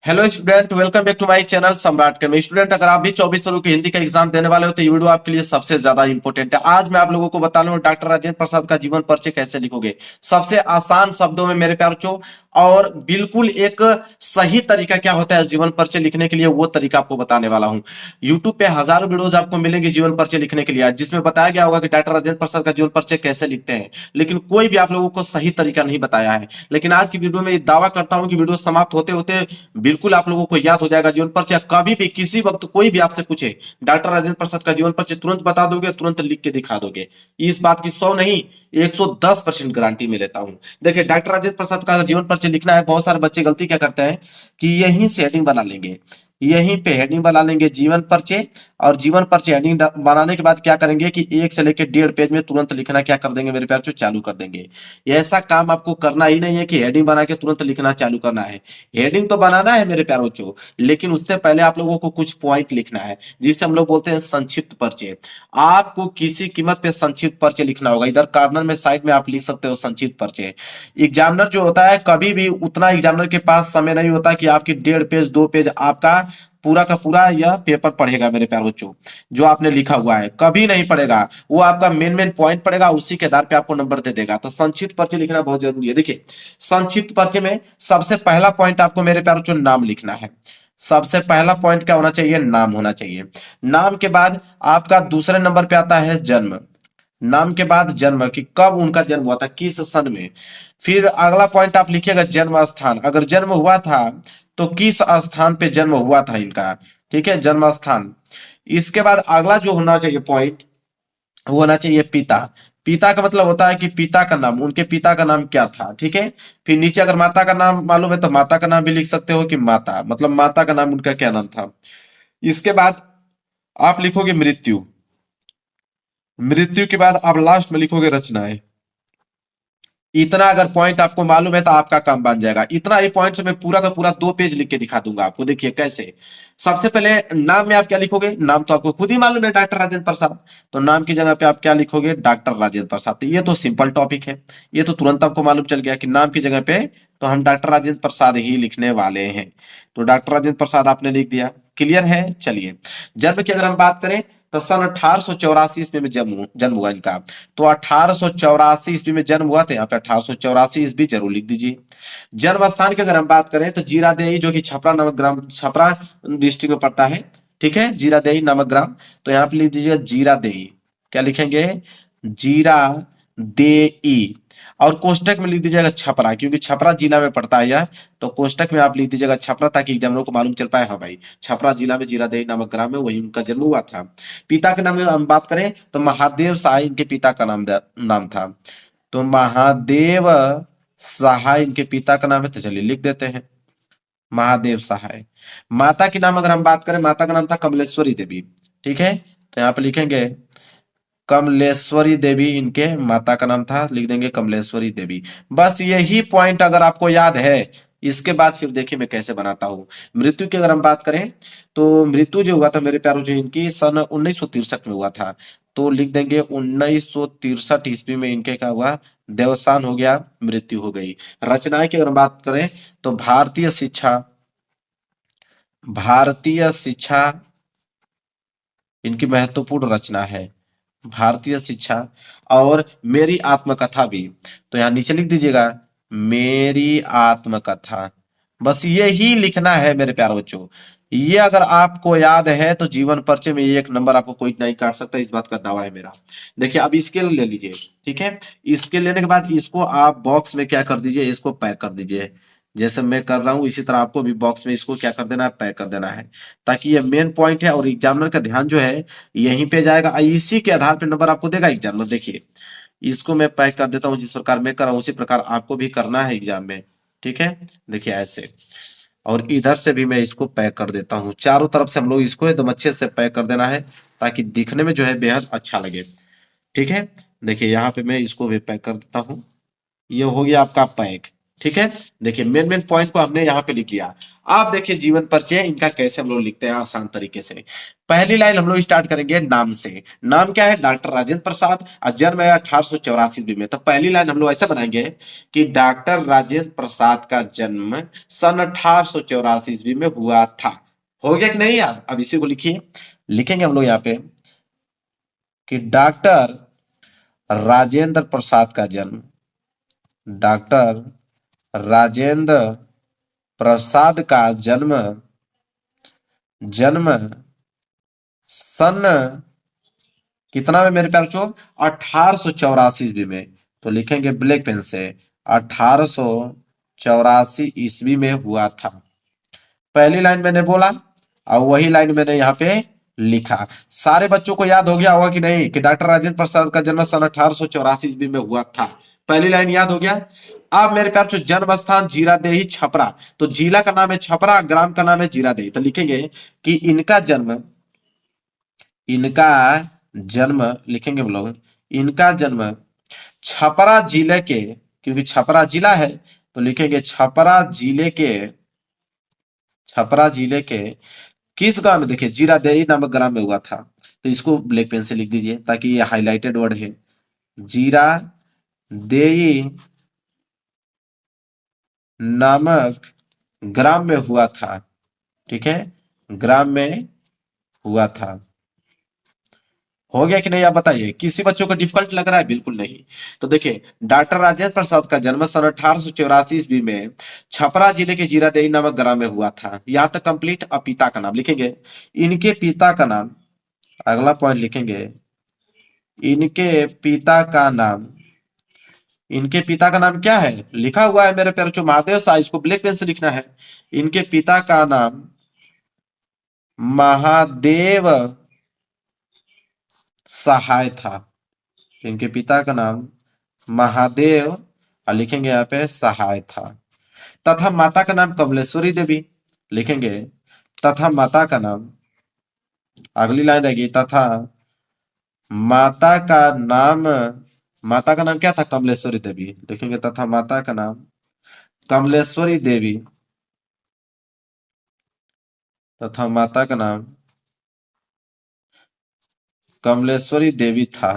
Hello student, welcome back to my channel Samrat के में। Student, अगर आप भी 24 फरवरी की हिंदी का एग्जाम देने वाले हो तो ये वीडियो आपके लिए सबसे ज्यादा इंपॉर्टेंट है। आज मैं आप लोगों को बता रहा हूँ डॉक्टर राजेंद्र प्रसाद का जीवन परिचय कैसे लिखोगे, सबसे आसान शब्दों में मेरे प्यार बच्चों। और बिल्कुल एक सही तरीका क्या होता है जीवन परिचय लिखने के लिए, वो तरीका आपको बताने वाला हूँ। यूट्यूब पे हजारों वीडियोस आपको मिलेंगे जीवन परिचय लिखने के लिए, जिसमें बताया गया होगा कि डॉक्टर राजेंद्र प्रसाद का जीवन परिचय कैसे लिखते हैं, लेकिन कोई भी आप लोगों को सही तरीका नहीं बताया है। लेकिन आज की वीडियो में दावा करता हूं कि वीडियो समाप्त होते होते बिल्कुल आप लोगों को याद हो जाएगा जीवन परिचय। कभी भी किसी वक्त कोई भी आपसे पूछे डॉक्टर राजेंद्र प्रसाद का जीवन परिचय, तुरंत बता दोगे, तुरंत लिख के दिखा दोगे। इस बात की 100 नहीं 110% गारंटी में लेता हूं। देखिए, डॉक्टर राजेंद्र प्रसाद का जीवन परिचय लिखना है, बहुत सारे बच्चे गलती क्या करते हैं कि यहीं से हेडिंग बना लेंगे, यहीं पे हेडिंग बना लेंगे जीवन परिचय। और जीवन परिचय हेडिंग बनाने के बाद क्या करेंगे कि 1 से लेकर 1.5 पेज में तुरंत लिखना क्या कर देंगे मेरे प्यार, चालू कर देंगे। ऐसा काम आपको करना ही नहीं है कि हेडिंग बना के तुरंत लिखना चालू करना है। हेडिंग तो बनाना है मेरे प्यारे बच्चों, लेकिन उससे पहले आप लोगों को कुछ पॉइंट लिखना है, जिसे हम लोग बोलते हैं संक्षिप्त परिचय। आपको किसी कीमत पे संक्षिप्त परिचय लिखना होगा। इधर कॉर्नर में साइड में आप लिख सकते हो संक्षिप्त परिचय। एग्जामिनर जो होता है, कभी भी उतना एग्जामिनर के पास समय नहीं होता कि आपकी 1.5 पेज 2 पेज आपका पूरा का पूरा यह पेपर पढ़ेगा मेरे प्यारे बच्चों। जो आपने लिखा हुआ है कभी नहीं पढ़ेगा, वो आपका मेन मेन पॉइंट पढ़ेगा, उसी के आधार पे आपको नंबर दे देगा। तो संक्षिप्त परिचय लिखना बहुत जरूरी है। देखिए, संक्षिप्त परिचय में सबसे पहला पॉइंट आपको मेरे प्यारे बच्चों नाम लिखना है। सबसे पहला पॉइंट क्या होना चाहिए? नाम होना चाहिए। नाम के बाद आपका दूसरे नंबर पे आता है जन्म। नाम के बाद जन्म, कि कब उनका जन्म हुआ था, किस सन में। फिर अगला पॉइंट आप लिखिएगा जन्म स्थान, अगर जन्म हुआ था तो किस स्थान पे जन्म हुआ था इनका। ठीक है, जन्म स्थान। इसके बाद अगला जो होना चाहिए पॉइंट, वो होना चाहिए पिता। पिता का मतलब होता है कि पिता का नाम, उनके पिता का नाम क्या था। ठीक है। फिर नीचे अगर माता का नाम मालूम है तो माता का नाम भी लिख सकते हो कि माता, मतलब माता का नाम उनका क्या नाम था। इसके बाद आप लिखोगे मृत्यु। मृत्यु के बाद आप लास्ट में लिखोगे रचनाएं। इतना अगर पॉइंट आपको मालूम है तो आपका काम बन जाएगा। इतना ही पॉइंट से मैं पूरा का पूरा 2 पेज लिख के दिखा दूंगा आपको। देखिए कैसे। सबसे पहले नाम में आप क्या लिखोगे? नाम तो आपको खुद ही मालूम है, डॉक्टर राजेंद्र प्रसाद। तो नाम की जगह पे आप क्या लिखोगे? डॉक्टर राजेंद्र प्रसाद। तो ये तो सिंपल टॉपिक है, ये तो तुरंत आपको मालूम चल गया कि नाम की जगह पे तो हम डॉक्टर राजेंद्र प्रसाद ही लिखने वाले हैं। तो डॉक्टर राजेंद्र प्रसाद आपने लिख दिया। क्लियर है? चलिए, जन्म की अगर हम बात करें तो सन 1884 ईस्वी में जन्म जन्म हुआ इनका। तो 1884 ईस्वी में जन्म हुआ, तो यहाँ पे 1884 ईस्वी जरूर लिख दीजिए। जन्म स्थान की अगर हम बात करें तो जीरादेई, जो कि छपरा नामक ग्राम, छपरा डिस्ट्रिक्ट में पड़ता है। ठीक है, जीरादेई नामक ग्राम। तो यहाँ पे लिख दीजिएगा जीरादेई। क्या लिखेंगे? जीरा देई। और कोष्टक में लिख दीजिएगा छपरा, क्योंकि छपरा जिला में पड़ता है यह। तो कोष्टक में आप लिख दीजिएगा छपरा, ताकि एग्जामिनर को मालूम चल पाए, हाँ भाई छपरा जिला में जीरादेई नामक ग्राम है, वही उनका जन्म हुआ था। पिता के नाम में हम बात करें तो महादेव सहाय इनके पिता का नाम था। तो महादेव सहाय इनके पिता का नाम है, तो चलिए लिख देते हैं महादेव सहाय। माता के नाम अगर हम बात करें, माता का नाम था कमलेश्वरी देवी। ठीक है, तो यहाँ पे लिखेंगे कमलेश्वरी देवी, इनके माता का नाम था, लिख देंगे कमलेश्वरी देवी। बस यही पॉइंट अगर आपको याद है, इसके बाद फिर देखिए मैं कैसे बनाता हूं। मृत्यु की अगर हम बात करें तो मृत्यु जो हुआ था मेरे प्यारों, जो इनकी सन 1963 में हुआ था। तो लिख देंगे 1963 ईस्वी में इनके क्या हुआ? देवसान हो गया, मृत्यु हो गई। रचनाएं की अगर हम बात करें तो भारतीय शिक्षा, भारतीय शिक्षा इनकी महत्वपूर्ण रचना है, भारतीय शिक्षा। और मेरी आत्मकथा भी। तो यहां नीचे लिख दीजिएगा मेरी आत्मकथा। बस ये ही लिखना है मेरे प्यारे बच्चों। ये अगर आपको याद है तो जीवन परिचय में 1 नंबर आपको कोई नहीं काट सकता, इस बात का दावा है मेरा। देखिए, अब स्केल ले लीजिए। ठीक है, स्केल लेने के बाद इसको आप बॉक्स में क्या कर दीजिए, इसको पैक कर दीजिए। जैसे मैं कर रहा हूं इसी तरह आपको भी बॉक्स में इसको क्या कर देना है, पैक कर देना है, ताकि ये मेन पॉइंट है और एग्जामिनर का ध्यान जो है यहीं पे जाएगा। इसी के आधार पे नंबर आपको देगा एग्जामिनर। देखिए, इसको मैं पैक कर देता हूं, जिस प्रकार मैं कर रहा हूं उसी प्रकार आपको भी करना है एग्जाम में। ठीक है, देखिए ऐसे। और इधर से भी मैं इसको पैक कर देता हूं, चारों तरफ से हम लोग इसको एकदम अच्छे से पैक कर देना है, ताकि दिखने में जो है बेहद अच्छा लगे। ठीक है, देखिए यहाँ पे मैं इसको भी पैक कर देता हूँ। ये हो गया आपका पैक। ठीक है, देखिए मेन मेन पॉइंट को हमने यहाँ पे लिख दिया। आप देखिए जीवन परिचय इनका कैसे हम लोग लिखते हैं आसान तरीके से। पहली लाइन हम लोग स्टार्ट करेंगे नाम से। नाम क्या है? डॉक्टर राजेंद्र प्रसाद और जन्म है 1884 ईस्वी में। तो पहली लाइन हम लोग ऐसा बनाएंगे कि डॉक्टर राजेंद्र प्रसाद का जन्म सन 1884 ईस्वी में हुआ था। हो गया कि नहीं यार? अब इसी को लिखिए, लिखेंगे हम लोग यहाँ पे कि डॉक्टर राजेंद्र प्रसाद का जन्म, डॉक्टर राजेंद्र प्रसाद का जन्म जन्म सन कितना में मेरे प्यारे बच्चों? 1884 ईस्वी में। तो लिखेंगे ब्लैक पेन से 1884 ईस्वी में हुआ था। पहली लाइन मैंने बोला और वही लाइन मैंने यहाँ पे लिखा। सारे बच्चों को याद हो गया होगा कि नहीं कि डॉक्टर राजेंद्र प्रसाद का जन्म सन 1884 ईस्वी में हुआ था। पहली लाइन याद हो गया। अब मेरे प्यार जन्म स्थान जीरादेही छपरा, तो जिला का नाम है छपरा, ग्राम का नाम है जीरादेही। तो लिखेंगे कि इनका जन्म लिखेंगे हम लोग, इनका जन्म छपरा जिले के, क्योंकि छपरा जिला है तो लिखेंगे छपरा जिले के किस गांव में? देखिए जीरादेही नामक ग्राम में हुआ था। तो इसको ब्लैक पेन से लिख दीजिए ताकि ये हाईलाइटेड वर्ड है। जीरादेही नामक ग्राम में हुआ था। ठीक है, ग्राम में हुआ था। हो गया कि नहीं आप बताइए? किसी बच्चों को डिफिकल्ट लग रहा है? बिल्कुल नहीं। तो देखिए डॉक्टर राजेंद्र प्रसाद का जन्म सन 1884 ईस्वी में छपरा जिले के जीरादेही नामक ग्राम में हुआ था। यहां तक कंप्लीट। अब पिता का नाम लिखेंगे, इनके पिता का नाम, अगला पॉइंट लिखेंगे इनके पिता का नाम। इनके पिता का नाम क्या है? लिखा हुआ है मेरे प्यारे बच्चों महादेव शाह, इसको ब्लैक पेन से लिखना है। इनके पिता का नाम महादेव सहाय था। इनके पिता का नाम महादेव और लिखेंगे यहाँ पे सहाय था। तथा माता का नाम कमलेश्वरी देवी, लिखेंगे तथा माता का नाम, अगली लाइन रहेगी तथा माता का नाम, माता का नाम क्या था? कमलेश्वरी देवी, लिखेंगे तथा माता का नाम कमलेश्वरी देवी, तथा माता का नाम कमलेश्वरी देवी था।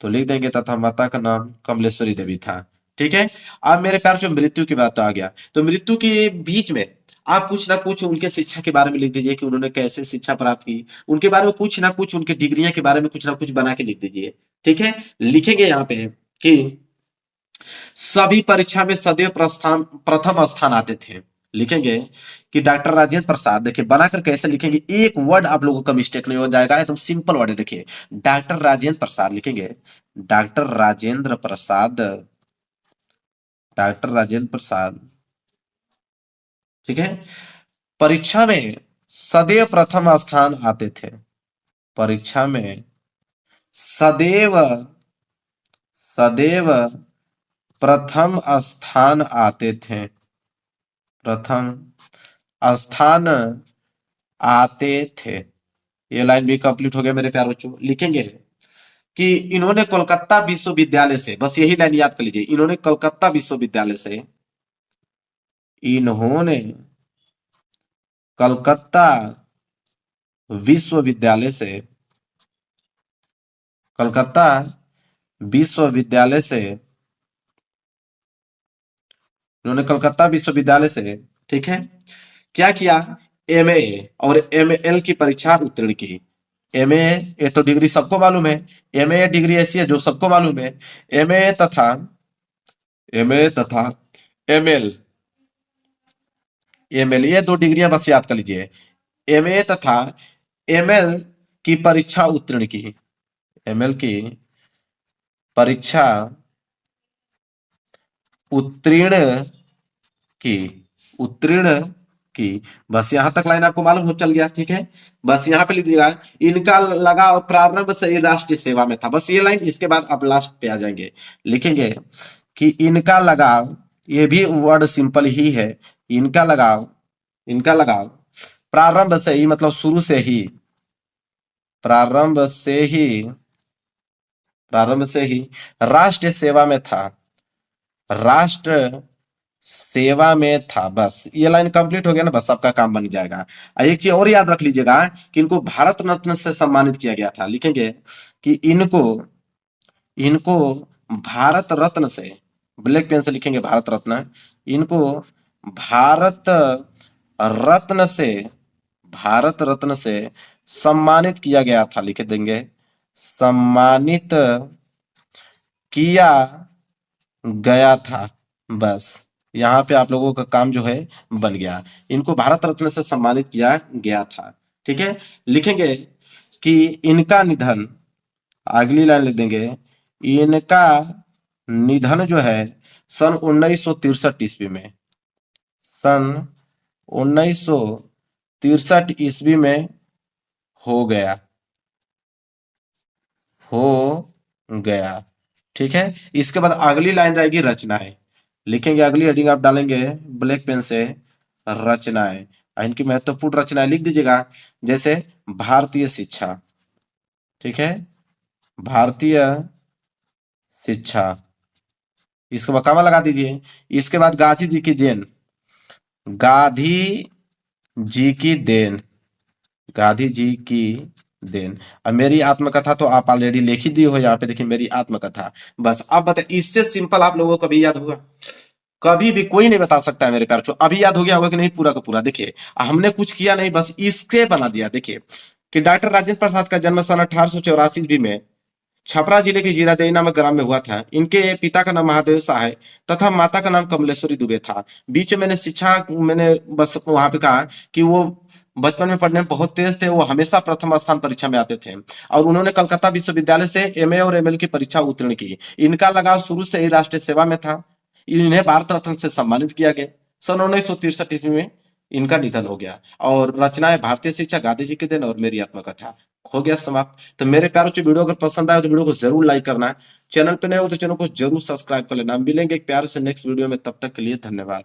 तो लिख देंगे तथा माता का नाम कमलेश्वरी देवी था। ठीक है, अब मेरे प्यार जो मृत्यु की बात आ गया, तो मृत्यु के बीच में आप कुछ ना कुछ उनके शिक्षा के बारे में लिख दीजिए कि उन्होंने कैसे शिक्षा प्राप्त की, उनके बारे में कुछ ना कुछ, उनके डिग्रियां के बारे में कुछ ना कुछ बना के लिख दीजिए। ठीक है, लिखेंगे यहाँ पे कि सभी परीक्षा में सदैव प्रथम स्थान आते थे। लिखेंगे कि डॉक्टर राजेंद्र प्रसाद, देखिए बनाकर कैसे लिखेंगे, एक वर्ड आप लोगों का मिस्टेक नहीं हो जाएगा, एकदम सिंपल वर्ड है। देखिए डॉक्टर राजेंद्र प्रसाद लिखेंगे, डॉक्टर राजेंद्र प्रसाद, डॉक्टर राजेंद्र प्रसाद, ठीक है, परीक्षा में सदैव प्रथम स्थान आते थे। परीक्षा में सदैव सदैव प्रथम स्थान आते थे। प्रथम स्थान आते थे। ये लाइन भी कंप्लीट हो गया मेरे प्यारे बच्चों। लिखेंगे कि इन्होंने कोलकाता विश्वविद्यालय से, बस यही लाइन याद कर लीजिए, इन्होंने कोलकाता विश्वविद्यालय से, इन्होंने कलकत्ता विश्वविद्यालय से, कलकत्ता विश्वविद्यालय से, इन्होंने कलकत्ता विश्वविद्यालय से, ठीक है, क्या किया? एमए और एमएल की परीक्षा उत्तीर्ण की। एमए ये तो डिग्री सबको मालूम है, एमए डिग्री ऐसी है जो सबको मालूम है। एमए तथा एमएल, एमएल ये दो डिग्रियां बस याद कर लीजिए। एमए तथा एमएल की परीक्षा उत्तीर्ण की, एमएल की परीक्षा उत्तीर्ण की, उत्तीर्ण की। बस यहां तक लाइन आपको मालूम हो चल गया। ठीक है, बस यहां पे लिख दीजिएगा इनका लगाव प्रारंभ से ही राष्ट्रीय सेवा में था। बस ये लाइन, इसके बाद आप लास्ट पे आ जाएंगे। लिखेंगे कि इनका लगाव, ये भी वर्ड सिंपल ही है, इनका लगाव, इनका लगाव प्रारंभ से ही मतलब शुरू से ही, प्रारंभ से ही, प्रारंभ से ही राष्ट्र सेवा में था। राष्ट्र सेवा में था। बस ये लाइन कंप्लीट हो गया ना, बस आपका काम बन जाएगा। एक चीज और याद रख लीजिएगा कि इनको भारत रत्न से सम्मानित किया गया था। लिखेंगे कि इनको इनको भारत रत्न से, ब्लैक पेन से लिखेंगे भारत रत्न, इनको भारत रत्न से, भारत रत्न से सम्मानित किया गया था। लिख देंगे सम्मानित किया गया था। बस यहाँ पे आप लोगों का काम जो है बन गया। इनको भारत रत्न से सम्मानित किया गया था। ठीक है, लिखेंगे कि इनका निधन, अगली लाइन लिख देंगे, इनका निधन जो है सन 1963 ईस्वी में, सन 1963 ईस्वी में हो गया, हो गया। ठीक है, इसके बाद अगली लाइन रहेगी रचनाएं। लिखेंगे अगली हेडिंग आप डालेंगे ब्लैक पेन से रचनाएं। इनकी महत्वपूर्ण रचनाएं लिख दीजिएगा, जैसे भारतीय शिक्षा। ठीक है, भारतीय शिक्षा, इसको बकामा लगा दीजिए। इसके बाद गांधी जी की देन, गांधी जी की देन, गांधी जी की देन। अब मेरी आत्मकथा तो आप ऑलरेडी लिख ही दिए हो, यहाँ पे देखिए मेरी आत्मकथा। बस अब बताइए, इससे सिंपल आप लोगों को कभी याद होगा? कभी भी कोई नहीं बता सकता है मेरे प्यार। अभी याद हो गया होगा कि नहीं पूरा का पूरा? देखिए हमने कुछ किया नहीं, बस इसके बना दिया। देखिए कि डॉक्टर राजेंद्र प्रसाद का जन्म सन 1884 ईस्वी में छपरा जिले के जीरादेई नामक ग्राम में हुआ था। इनके पिता का नाम महादेव शाह है तथा माता का नाम कमलेश्वरी दुबे था। बीच में मैंने शिक्षा, मैंने बस वहां पे कहा कि वो बचपन में पढ़ने में बहुत तेज थे। वो हमेशा प्रथम स्थान परीक्षा में आते थे और उन्होंने कलकत्ता विश्वविद्यालय से एमए और एमएल की परीक्षा उत्तीर्ण की। इनका लगाव शुरू से ही राष्ट्रीय सेवा में था। इन्हें भारत रत्न से सम्मानित किया गया। सन 1963 ईस्वी में इनका निधन हो गया। और रचनाएं भारतीय शिक्षा, गांधी जी के दिन और मेरी आत्मकथा हो गया समाप्त। तो मेरे प्यारों जो वीडियो अगर पसंद आए तो वीडियो को जरूर लाइक करना है। चैनल पे नए हो तो चैनल को जरूर सब्सक्राइब कर लेना। मिलेंगे एक प्यारे से नेक्स्ट वीडियो में, तब तक के लिए धन्यवाद।